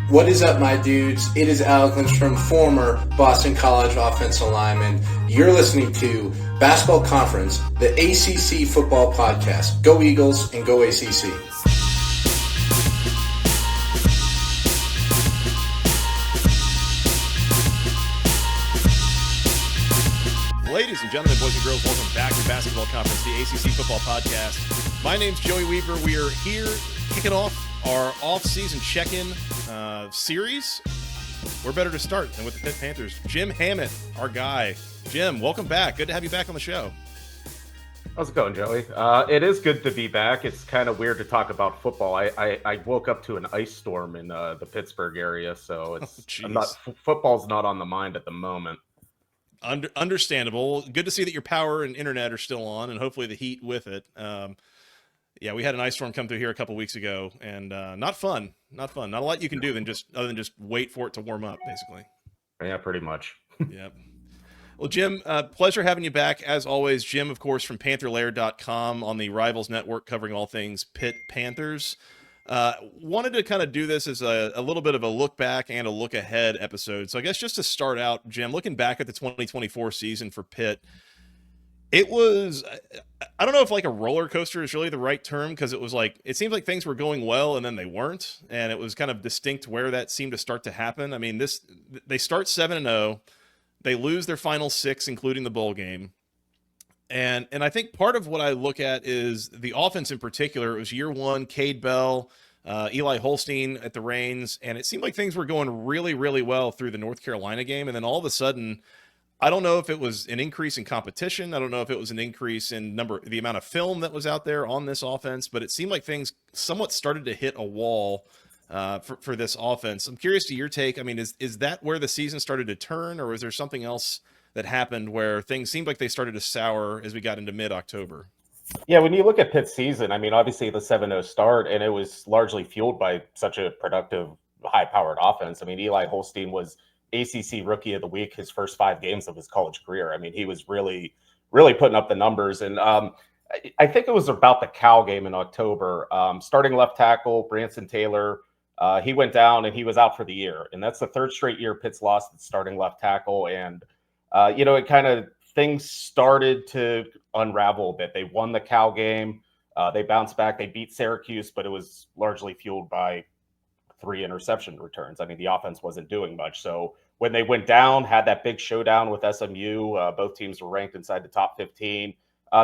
What is up, my dudes? It is Alex Lindstrom, former Boston College offensive lineman. You're listening to Basketball Conference, the ACC football podcast. Go Eagles and go ACC. Ladies and gentlemen, boys and girls, welcome back to Basketball Conference, the ACC football podcast. My name's Joey Weaver. We are here kicking off our off-season check-in series. We're better to start than with the Pitt Panthers. Jim Hammett, our guy. Jim, welcome back. Good to have you back on the show. How's it going, Joey? It is good to be back. It's kind of weird to talk about football. I woke up to an ice storm in the Pittsburgh area, so it's football's not on the mind at the moment. Understandable. Good to see that your power and internet are still on, and hopefully the heat with it. Yeah, we had an ice storm come through here a couple weeks ago, and not fun. Not fun. Not a lot you can do other than just wait for it to warm up, basically. Yeah, pretty much. Yep. Well, Jim, pleasure having you back as always. Jim, of course, from PantherLair.com on the Rivals Network, covering all things Pitt Panthers. Wanted to kind of do this as a little bit of a look back and a look ahead episode. So I guess just to start out, Jim, looking back at the 2024 season for Pitt, it was, I don't know if like a roller coaster is really the right term, because it was like, it seemed like things were going well and then they weren't. And it was kind of distinct where that seemed to start to happen. I mean, they start 7-0, they lose their final 6, including the bowl game. And I think part of what I look at is the offense in particular. It was year one, Cade Bell, Eli Holstein at the reins, and it seemed like things were going really, really well through the North Carolina game. And then all of a sudden, I don't know if it was an increase in competition. I don't know if it was an increase in the amount of film that was out there on this offense, but it seemed like things somewhat started to hit a wall for this offense. I'm curious to your take. I mean, is that where the season started to turn, or was there something else that happened where things seemed like they started to sour as we got into mid-October? Yeah, when you look at Pitt's season, I mean, obviously the 7-0 start, and it was largely fueled by such a productive, high-powered offense. I mean, Eli Holstein was ACC Rookie of the Week his first 5 games of his college career. I mean, he was really, really putting up the numbers. And I think it was about the Cal game in October. Starting left tackle, Branson Taylor, he went down and he was out for the year. And that's the 3rd straight year Pitt's lost at starting left tackle. And it kind of, things started to unravel a bit. They won the Cal game. They bounced back. They beat Syracuse, but it was largely fueled by 3 interception returns. I mean, the offense wasn't doing much. So when they went down, had that big showdown with SMU, both teams were ranked inside the top 15.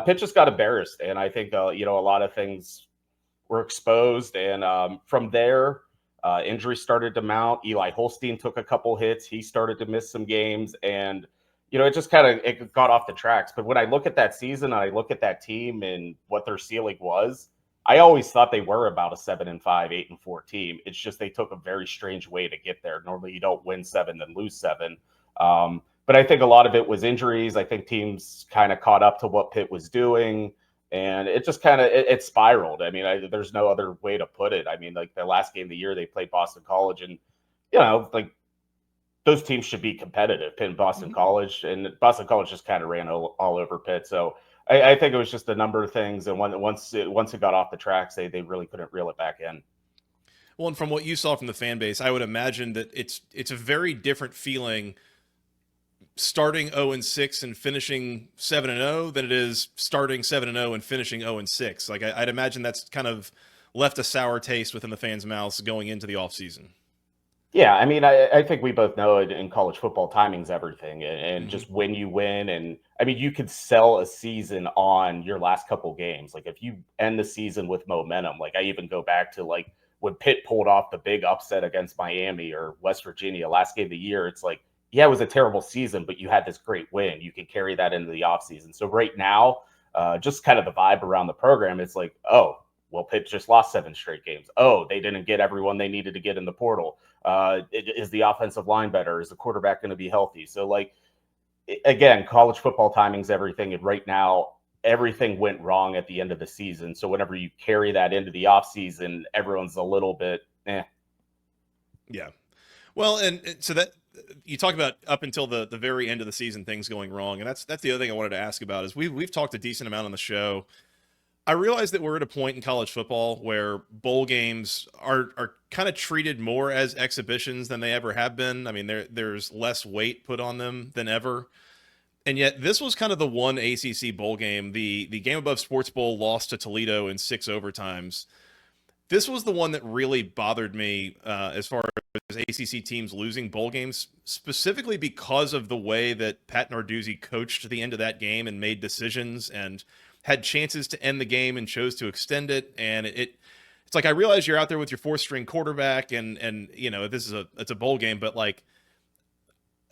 Pitt just got embarrassed. And I think, a lot of things were exposed. And from there, injuries started to mount. Eli Holstein took a couple hits. He started to miss some games. And it just kind of it got off the tracks. But when I look at that season, I look at that team and what their ceiling was, I always thought they were about a 7-5, 8-4 team. It's just they took a very strange way to get there. Normally, you don't win 7 then lose 7. But I think a lot of it was injuries. I think teams kind of caught up to what Pitt was doing, and it just kind of it spiraled. I mean, there's no other way to put it. I mean, like the last game of the year, they played Boston College, and like those teams should be competitive. Pitt and Boston College, and Boston College just kind of ran all over Pitt. So I think it was just a number of things, and once it got off the tracks, they really couldn't reel it back in. Well, and from what you saw from the fan base, I would imagine that it's a very different feeling starting 0-6 and finishing 7-0 than it is starting 7-0 and finishing 0-6. Like I'd imagine that's kind of left a sour taste within the fans' mouths going into the offseason. Yeah, I mean, I think we both know in college football, timing's everything, and just when you win. And I mean, you could sell a season on your last couple games. Like if you end the season with momentum, like I even go back to like when Pitt pulled off the big upset against Miami or West Virginia last game of the year. It's like, yeah, it was a terrible season, but you had this great win. You can carry that into the offseason. So right now, just kind of the vibe around the program, it's like, oh, well, Pitt just lost 7 straight games. Oh, they didn't get everyone they needed to get in the portal. Is the offensive line better? Is the quarterback going to be healthy? So, like, again, college football timing's everything. And right now, everything went wrong at the end of the season. So whenever you carry that into the offseason, everyone's a little bit, Yeah. Well, and so that you talk about up until the very end of the season, things going wrong. And that's the other thing I wanted to ask about is we've talked a decent amount on the show I realize that we're at a point in college football where bowl games are kind of treated more as exhibitions than they ever have been. I mean, there's less weight put on them than ever. And yet this was kind of the one ACC bowl game. The Game Above Sports Bowl lost to Toledo in 6 overtimes. This was the one that really bothered me as far as ACC teams losing bowl games, specifically because of the way that Pat Narduzzi coached the end of that game and made decisions and had chances to end the game and chose to extend it. And it's like, I realize you're out there with your fourth string quarterback and you know, it's a bowl game, but like,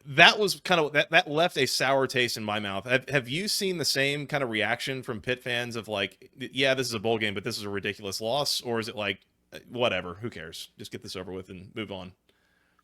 that was kind of that left a sour taste in my mouth. Have you seen the same kind of reaction from Pitt fans of like, yeah, this is a bowl game, but this is a ridiculous loss? Or is it like, whatever, who cares? Just get this over with and move on.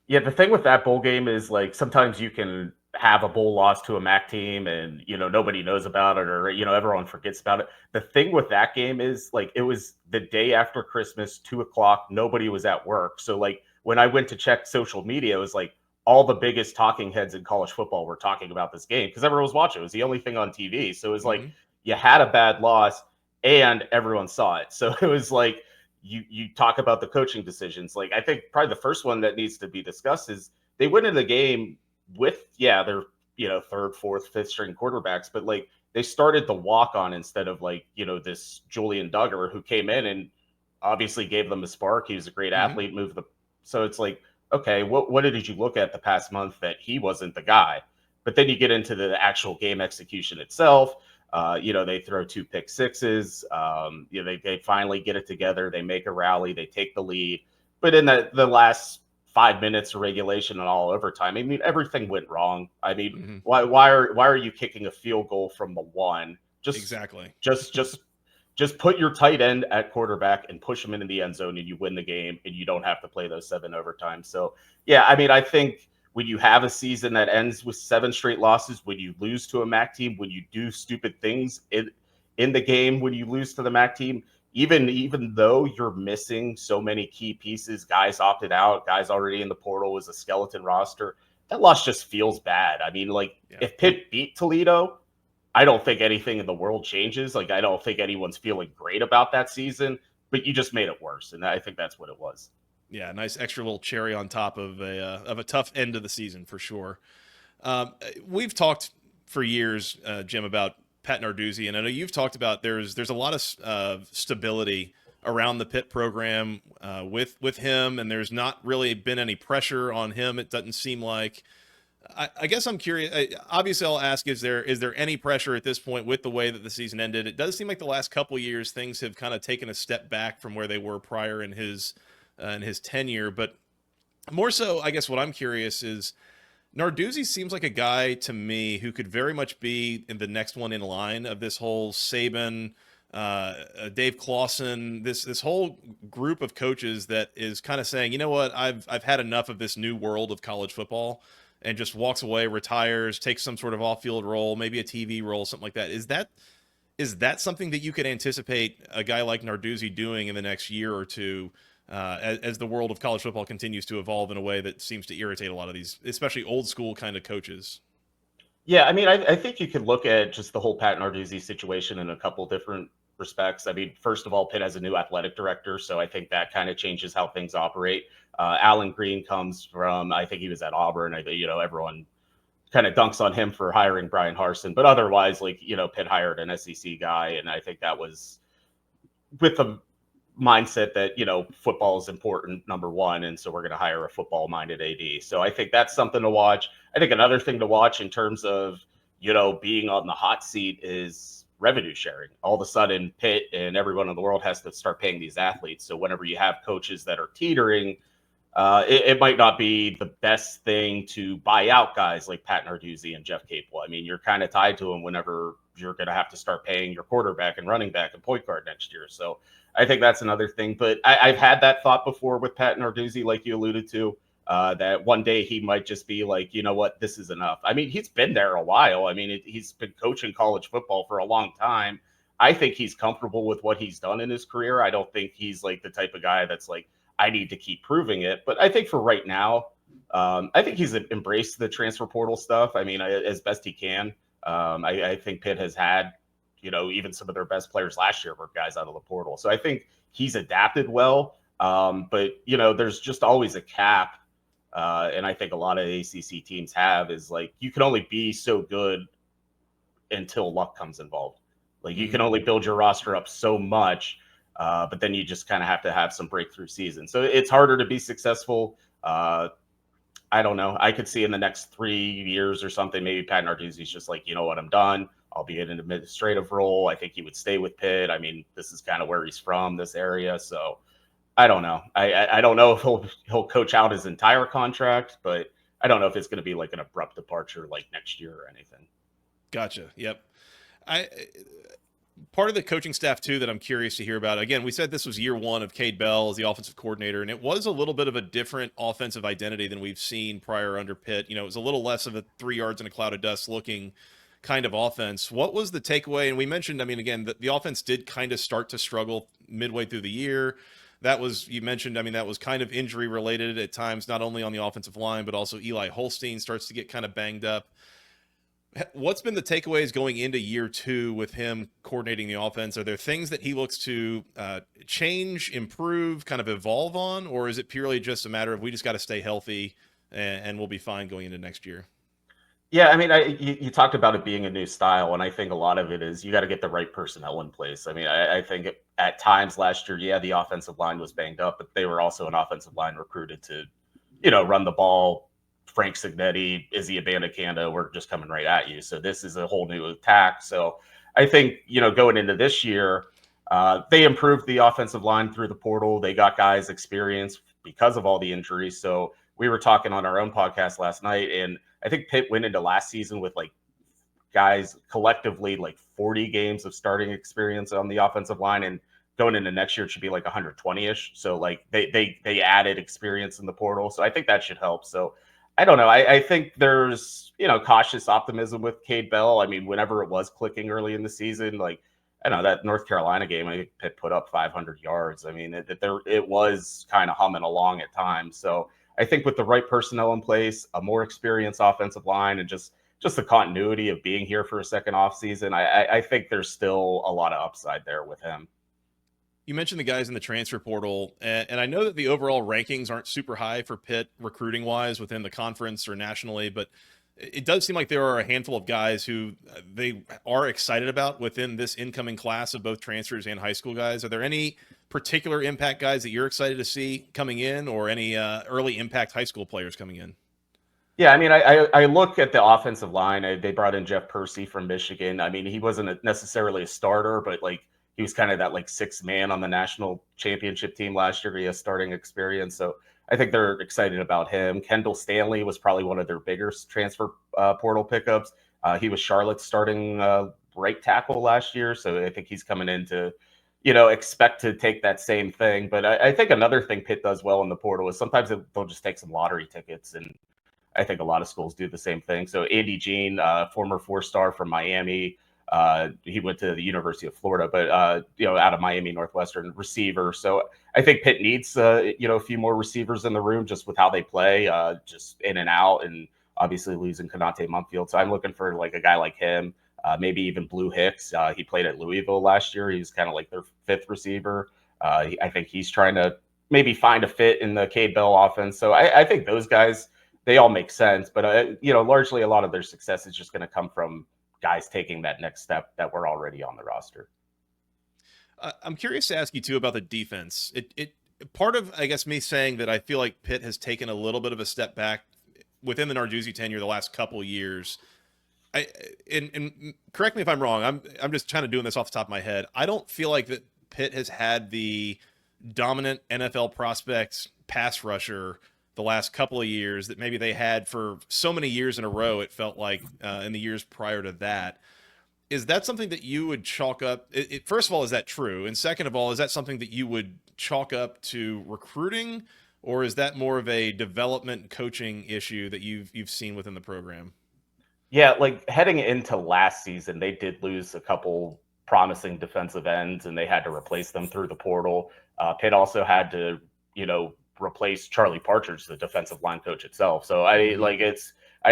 Yeah, the thing with that bowl game is like sometimes you can have a bowl loss to a MAC team and, you know, nobody knows about it or, you know, everyone forgets about it. The thing with that game is like it was the day after Christmas, 2:00. Nobody was at work. So like when I went to check social media, it was like, all the biggest talking heads in college football were talking about this game because everyone was watching. It was the only thing on TV. So it was like you had a bad loss and everyone saw it. So it was like you talk about the coaching decisions. Like I think probably the first one that needs to be discussed is they went in the game with, their, you know, third, fourth, fifth string quarterbacks, but like they started the walk on instead of like, you know, this Julian Duggar who came in and obviously gave them a spark. He was a great athlete, so it's like, okay, what did you look at the past month that he wasn't the guy? But then you get into the actual game execution itself. You know, they throw 2 pick sixes. You know, they finally get it together. They make a rally. They take the lead. But in the last 5 minutes of regulation and all overtime, I mean, everything went wrong. I mean, why are you kicking a field goal from the 1? Exactly. Just put your tight end at quarterback and push him into the end zone and you win the game and you don't have to play those 7 overtimes. So, yeah, I mean, I think when you have a season that ends with 7 straight losses, when you lose to a MAC team, when you do stupid things in the game, when you lose to the MAC team, even though you're missing so many key pieces, guys opted out, guys already in the portal, was a skeleton roster, that loss just feels bad. I mean, like if Pitt beat Toledo, I don't think anything in the world changes. Like, I don't think anyone's feeling great about that season, but you just made it worse. And I think that's what it was. Yeah. Nice extra little cherry on top of a tough end of the season for sure. We've talked for years, Jim, about Pat Narduzzi, and I know you've talked about there's a lot of stability around the Pitt program with him, and there's not really been any pressure on him. It doesn't seem like. I guess I'm curious. Obviously, I'll ask: is there any pressure at this point with the way that the season ended? It does seem like the last couple of years things have kind of taken a step back from where they were prior in his tenure. But more so, I guess what I'm curious is Narduzzi seems like a guy to me who could very much be in the next one in line of this whole Saban, Dave Clawson, this whole group of coaches that is kind of saying, you know what, I've had enough of this new world of college football. And just walks away, retires, takes some sort of off-field role, maybe a TV role, something like that. Is that something that you could anticipate a guy like Narduzzi doing in the next year or two as the world of college football continues to evolve in a way that seems to irritate a lot of these, especially old school kind of coaches? Yeah, I mean, I think you could look at just the whole Pat Narduzzi situation in a couple different respects. I mean, first of all, Pitt has a new athletic director, so I think that kind of changes how things operate. Alan Green comes from, I think he was at Auburn. I think, you know, everyone kind of dunks on him for hiring Brian Harsin, but otherwise, like, you know, Pitt hired an SEC guy, and I think that was with the mindset that, you know, football is important, number one, and so we're going to hire a football-minded AD. So I think that's something to watch. I think another thing to watch in terms of, you know, being on the hot seat is revenue sharing. All of a sudden, Pitt and everyone in the world has to start paying these athletes. So whenever you have coaches that are teetering, it might not be the best thing to buy out guys like Pat Narduzzi and Jeff Capel. I mean, you're kind of tied to them whenever you're going to have to start paying your quarterback and running back and point guard next year. So I think that's another thing. But I've had that thought before with Pat Narduzzi, like you alluded to, that one day he might just be like, you know what, this is enough. I mean, he's been there a while. I mean, he's been coaching college football for a long time. I think he's comfortable with what he's done in his career. I don't think he's like the type of guy that's like, I need to keep proving it. But I think for right now, I think he's embraced the transfer portal stuff. I mean, as best he can. I think Pitt has had, even some of their best players last year were guys out of the portal. So I think he's adapted well. But, there's just always a cap. And I think a lot of ACC teams have is like, you can only be so good until luck comes involved. Like you can only build your roster up so much, but then you just kind of have to have some breakthrough season. So it's harder to be successful. I don't know. I could see in the next 3 years or something, maybe Pat Narduzzi's just like, you know what, I'm done. I'll be in an administrative role. I think he would stay with Pitt. I mean, this is kind of where he's from, this area. So I don't know. I don't know if he'll coach out his entire contract, but I don't know if it's going to be like an abrupt departure like next year or anything. Gotcha. Yep. Part of the coaching staff too that I'm curious to hear about. Again, we said this was year one of Cade Bell as the offensive coordinator, and it was a little bit of a different offensive identity than we've seen prior under Pitt. It was a little less of a 3 yards in a cloud of dust looking kind of offense. What was the takeaway? And we mentioned, again, the offense did kind of start to struggle midway through the year. You mentioned, that was kind of injury related at times, not only on the offensive line, but also Eli Holstein starts to get kind of banged up. What's been the takeaways going into year two with him coordinating the offense? Are there things that he looks to change, improve, kind of evolve on, or is it purely just a matter of we just got to stay healthy and we'll be fine going into next year? Yeah, you talked about it being a new style, and I think a lot of it is you got to get the right personnel in place. I think at times last year, the offensive line was banged up, but they were also an offensive line recruited to, run the ball. Frank Signetti, Izzy Abanikanda, we're just coming right at you. So this is a whole new attack. So I think, going into this year, they improved the offensive line through the portal. They got guys experience because of all the injuries. So we were talking on our own podcast last night, and I think Pitt went into last season with like guys collectively like 40 games of starting experience on the offensive line, and going into next year it should be like 120-ish. So like they added experience in the portal. So I think that should help. So I don't know. I think there's, cautious optimism with Cade Bell. Whenever it was clicking early in the season, like, I don't know, that North Carolina game, I think Pitt put up 500 yards. It was kind of humming along at times. So I think with the right personnel in place, a more experienced offensive line, and just the continuity of being here for a second off season, I think there's still a lot of upside there with him. You mentioned the guys in the transfer portal, and I know that the overall rankings aren't super high for Pitt recruiting-wise within the conference or nationally, but it does seem like there are a handful of guys who they are excited about within this incoming class of both transfers and high school guys. Are there any particular impact guys that you're excited to see coming in, or any early impact high school players coming in? Yeah, I look at the offensive line. They brought in Jeff Percy from Michigan. He wasn't necessarily a starter, but like, he was kind of that like sixth man on the national championship team last year. He has starting experience. So I think they're excited about him. Kendall Stanley was probably one of their bigger transfer portal pickups. He was Charlotte's starting right tackle last year. So I think he's coming in to, expect to take that same thing. But I think another thing Pitt does well in the portal is sometimes they'll just take some lottery tickets. And I think a lot of schools do the same thing. So Andy Jean, former 4-star from Miami, he went to the University of Florida, but out of Miami Northwestern, receiver. So I think Pitt needs a few more receivers in the room just with how they play, just in and out, and obviously losing Konate Mumfield. So I'm looking for like a guy like him, maybe even Blue Hicks. He played at Louisville last year. He was kind of like their fifth receiver. I think he's trying to maybe find a fit in the Cade Bell offense. So I think those guys, they all make sense, but largely a lot of their success is just going to come from guys taking that next step that were already on the roster. I'm curious to ask you too about the defense. It part of, I guess, me saying that I feel like Pitt has taken a little bit of a step back within the Narduzzi tenure the last couple of years. And correct me if I'm wrong. I'm just kind of doing this off the top of my head. I don't feel like that Pitt has had the dominant NFL prospects pass rusher the last couple of years that maybe they had for so many years in a row. It felt like in the years prior to that. Is that something that you would chalk up? First of all, is that true? And second of all, is that something that you would chalk up to recruiting, or is that more of a development coaching issue that you've seen within the program? Yeah, like heading into last season, they did lose a couple promising defensive ends, and they had to replace them through the portal. Pitt also had to, replace Charlie Partridge, the defensive line coach itself. So I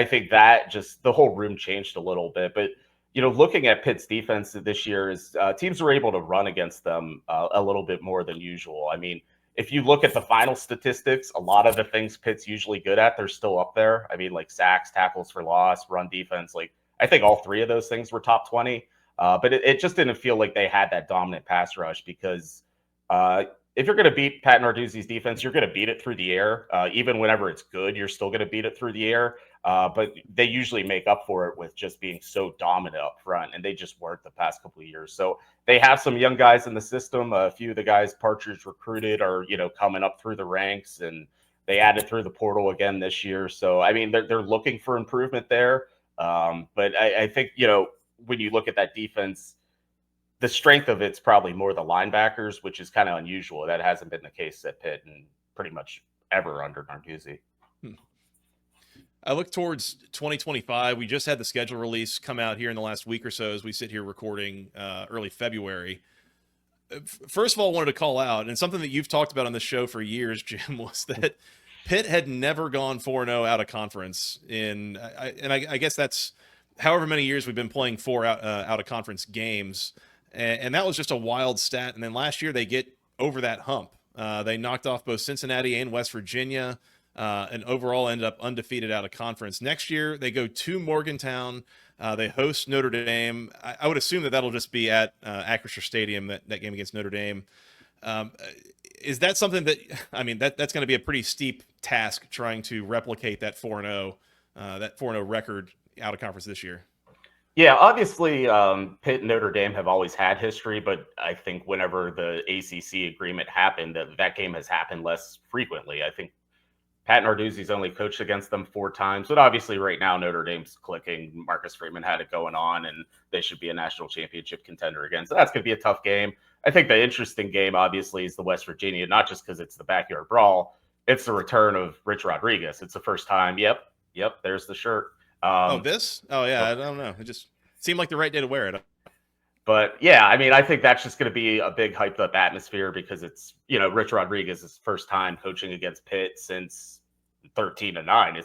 think that just the whole room changed a little bit, but looking at Pitt's defense this year is teams were able to run against them a little bit more than usual. I mean, if you look at the final statistics, a lot of the things Pitt's usually good at, they're still up there. I mean, like sacks, tackles for loss, run defense. Like, I think all three of those things were top 20. But it just didn't feel like they had that dominant pass rush because if you're going to beat Pat Narduzzi's defense, you're going to beat it through the air. Even whenever it's good, you're still going to beat it through the air. But they usually make up for it with just being so dominant up front, and they just weren't the past couple of years. So they have some young guys in the system. A few of the guys Partridge recruited are, coming up through the ranks, and they added through the portal again this year. So, I mean, they're looking for improvement there. But I think, when you look at that defense, the strength of it's probably more the linebackers, which is kind of unusual. That hasn't been the case at Pitt and pretty much ever under Narduzzi. I look towards 2025. We just had the schedule release come out here in the last week or so as we sit here recording early February. First of all, I wanted to call out, and something that you've talked about on this show for years, Jim, was that Pitt had never gone 4-0 out of conference I guess that's however many years we've been playing four out of conference games. And that was just a wild stat. And then last year they get over that hump. They knocked off both Cincinnati and West Virginia, and overall ended up undefeated out of conference. Next year they go to Morgantown. They host Notre Dame. I would assume that that'll just be at Acrisure Stadium, that game against Notre Dame. Is that something that, I mean, that's going to be a pretty steep task trying to replicate that 4-0 record out of conference this year? Yeah, obviously, Pitt and Notre Dame have always had history, but I think whenever the ACC agreement happened, that game has happened less frequently. I think Pat Narduzzi's only coached against them 4 times, but obviously right now Notre Dame's clicking. Marcus Freeman had it going on, and they should be a national championship contender again. So that's going to be a tough game. I think the interesting game, obviously, is the West Virginia, not just because it's the backyard brawl. It's the return of Rich Rodriguez. It's the first time. Yep, there's the shirt. I don't know. It just seemed like the right day to wear it. But yeah, I mean, I think that's just going to be a big hyped up atmosphere because it's, Rich Rodriguez's first time coaching against Pitt since 13-9.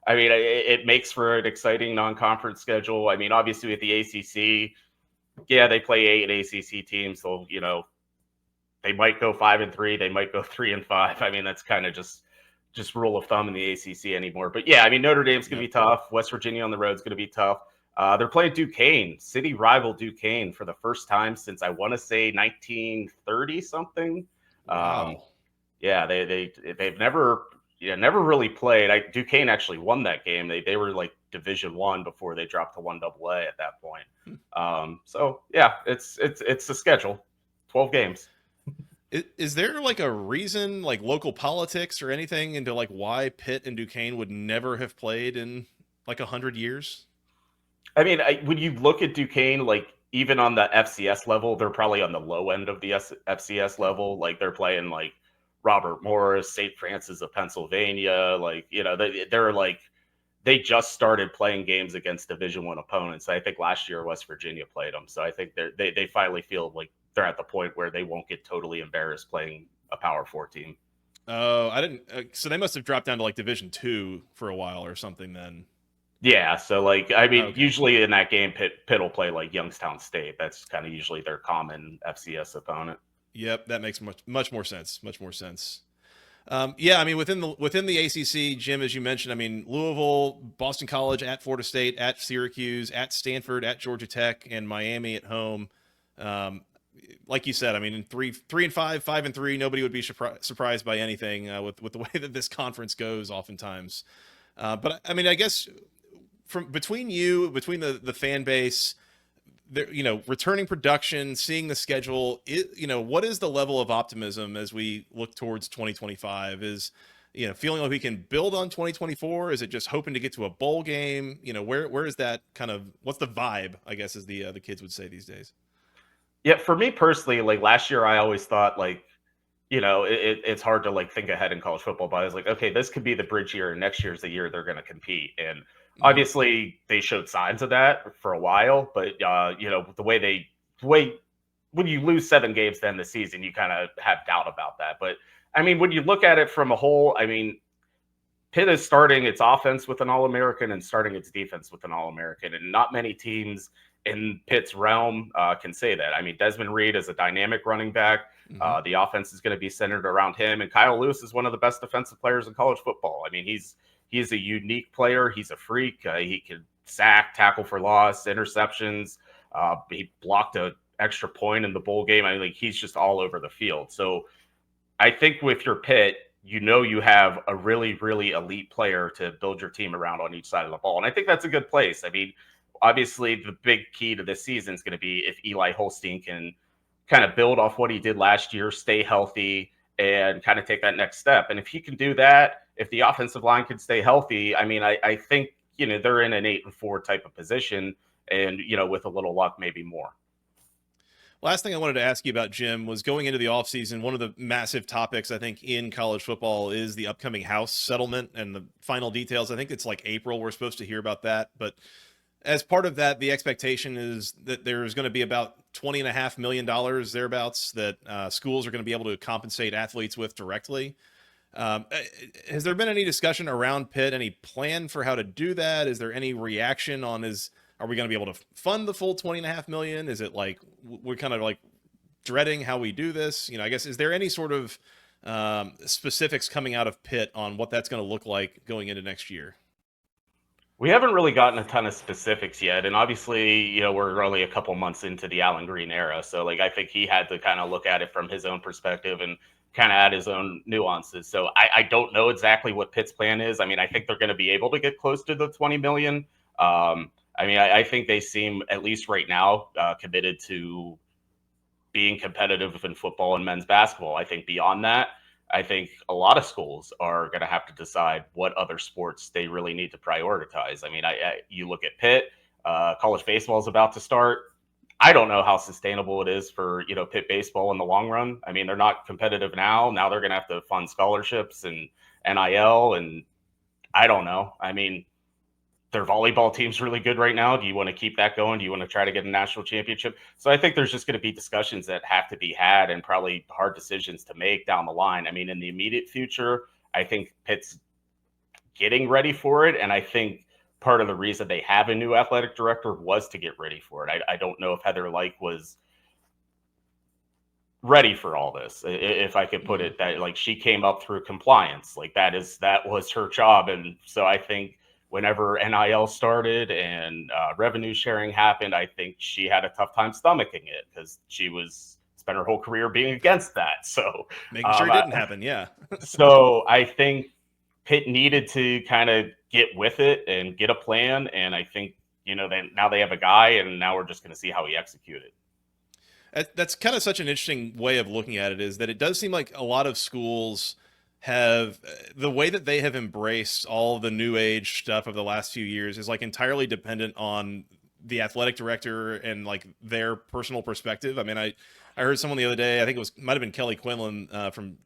It makes for an exciting non-conference schedule. I mean, obviously with the ACC, yeah, they play 8 ACC teams. So, they might go 5-3, they might go 3-5. I mean, that's kind of just rule of thumb in the ACC anymore. But yeah, I mean, Notre Dame's going to be tough. West Virginia on the road is going to be tough. They're playing Duquesne, city rival Duquesne, for the first time since I want to say 1930 something. Wow. They've never really played. Duquesne actually won that game. They were like Division I before they dropped to 1AA at that point. So yeah, it's the schedule, 12 games. Is there like a reason, like local politics or anything, into like why Pitt and Duquesne would never have played in like 100 years? I mean, when you look at Duquesne, like even on the FCS level, they're probably on the low end of the FCS level. Like they're playing like Robert Morris, St. Francis of Pennsylvania. Like, they're like, they just started playing games against Division I opponents. I think last year West Virginia played them. So I think they finally feel like they're at the point where they won't get totally embarrassed playing a Power 4 team. Oh, I didn't. So they must have dropped down to like Division II for a while or something then. Yeah, so like, I mean, Usually in that game, Pitt will play like Youngstown State. That's kind of usually their common FCS opponent. Yep, that makes much more sense. Much more sense. Yeah, I mean, within the ACC, Jim, as you mentioned, I mean, Louisville, Boston College, at Florida State, at Syracuse, at Stanford, at Georgia Tech, and Miami at home. Like you said, I mean, in 3-5, 5-3, nobody would be surprised by anything with the way that this conference goes oftentimes. But I mean, I guess between the fan base, returning production, seeing the schedule, what is the level of optimism as we look towards 2025? Is, feeling like we can build on 2024? Is it just hoping to get to a bowl game? Where is that kind of, what's the vibe, I guess, as the kids would say these days? Yeah, for me personally, like last year, I always thought like, it's hard to like think ahead in college football, but I was like, okay, this could be the bridge year, and next year's the year they're going to compete. And obviously they showed signs of that for a while, but the way when you lose 7 games to end the season, you kind of have doubt about that. But I mean, when you look at it from a whole, I mean, Pitt is starting its offense with an All-American and starting its defense with an All-American, and not many teams in Pitt's realm can say that. I mean, Desmond Reed is a dynamic running back. The offense is going to be centered around him, and Kyle Lewis is one of the best defensive players in college football. I mean, he's a unique player. He's a freak. He can sack, tackle for loss, interceptions. He blocked an extra point in the bowl game. I mean, like, he's just all over the field. So I think with your Pitt, you have a really, really elite player to build your team around on each side of the ball. And I think that's a good place. I mean, obviously the big key to this season is going to be if Eli Holstein can kind of build off what he did last year, stay healthy, and kind of take that next step. And if he can do that, if the offensive line can stay healthy, I mean, I think, they're in an 8-4 type of position, and, with a little luck, maybe more. Last thing I wanted to ask you about, Jim, was going into the offseason, one of the massive topics, I think, in college football is the upcoming House settlement and the final details. I think it's like April. We're supposed to hear about that. But as part of that, the expectation is that there's going to be about $20.5 million thereabouts that schools are going to be able to compensate athletes with directly. Has there been any discussion around Pitt, any plan for how to do that? Is there any reaction on are we going to be able to fund the full $20.5 million? Is it like we're kind of like dreading how we do this? I guess, is there any sort of specifics coming out of Pitt on what that's going to look like going into next year? We haven't really gotten a ton of specifics yet. And obviously, we're only a couple months into the Allen Green era. So I think he had to kind of look at it from his own perspective and kind of add his own nuances. So I don't know exactly what Pitt's plan is. I mean, I think they're going to be able to get close to the 20 million. I think they seem, at least right now, committed to being competitive in football and men's basketball. I think beyond that, I think a lot of schools are going to have to decide what other sports they really need to prioritize. I mean, you look at Pitt, college baseball is about to start. I don't know how sustainable it is for, Pitt baseball in the long run. I mean, they're not competitive now. Now they're going to have to fund scholarships and NIL, and I don't know. I mean, their volleyball team's really good right now. Do you want to keep that going? Do you want to try to get a national championship? So I think there's just going to be discussions that have to be had and probably hard decisions to make down the line. I mean, in the immediate future, I think Pitt's getting ready for it. And I think part of the reason they have a new athletic director was to get ready for it. I don't know if Heather Lyke was ready for all this, if I could put it that, she came up through compliance. That was her job. And so I think whenever NIL started and revenue sharing happened, I think she had a tough time stomaching it because she spent her whole career being against that. So making sure it didn't happen. Yeah. So I think Pitt needed to kind of get with it and get a plan. And I think, now they have a guy, and now we're just going to see how he executed. That's kind of such an interesting way of looking at it, is that it does seem like a lot of schools have the way that they have embraced all the new age stuff of the last few years is entirely dependent on the athletic director and their personal perspective. I mean, I heard someone the other day, I think might have been Kelly Quinlan from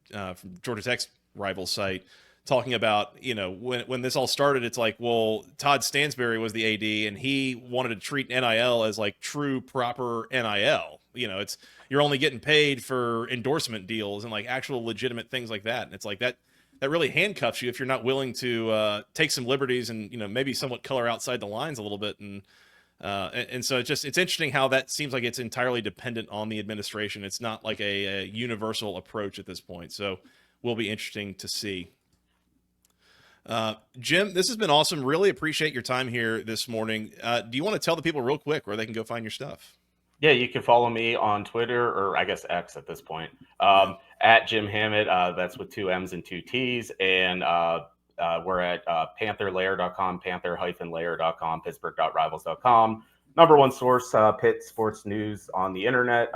Georgia Tech's rival site, talking about, when this all started, it's well, Todd Stansbury was the AD and he wanted to treat NIL as true proper NIL. You're only getting paid for endorsement deals and actual legitimate things like that. And it's that really handcuffs you if you're not willing to take some liberties and, maybe somewhat color outside the lines a little bit. And so it's interesting how that seems like it's entirely dependent on the administration. It's not a universal approach at this point. So will be interesting to see. Jim, this has been awesome. Really appreciate your time here this morning. Do you want to tell the people real quick where they can go find your stuff? Yeah, you can follow me on Twitter, or I guess X at this point, at Jim Hammett. That's with 2 M's and 2 T's. And we're at pantherlayer.com, panther-layer.com, pittsburgh.rivals.com. Number one source, Pitt sports news on the internet.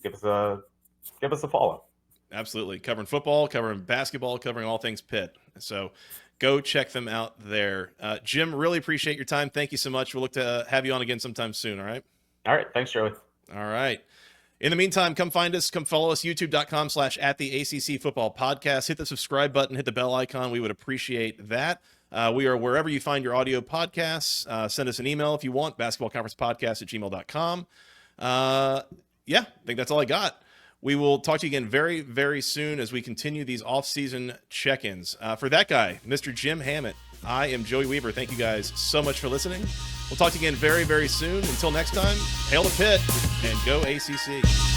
Give us a follow. Absolutely. Covering football, covering basketball, covering all things Pitt. So go check them out there. Jim, really appreciate your time. Thank you so much. We'll look to have you on again sometime soon. All right. All right. Thanks, Joey. All right. In the meantime, come find us, come follow us, youtube.com/@the-ACC Football Podcast. Hit the subscribe button, hit the bell icon. We would appreciate that. We are wherever you find your audio podcasts. Send us an email if you want, basketballconferencepodcast@gmail.com. Yeah, I think that's all I got. We will talk to you again very, very soon as we continue these off-season check-ins. For that guy, Mr. Jim Hammett, I am Joey Weaver. Thank you guys so much for listening. We'll talk to you again very, very soon. Until next time, hail to Pitt and go ACC.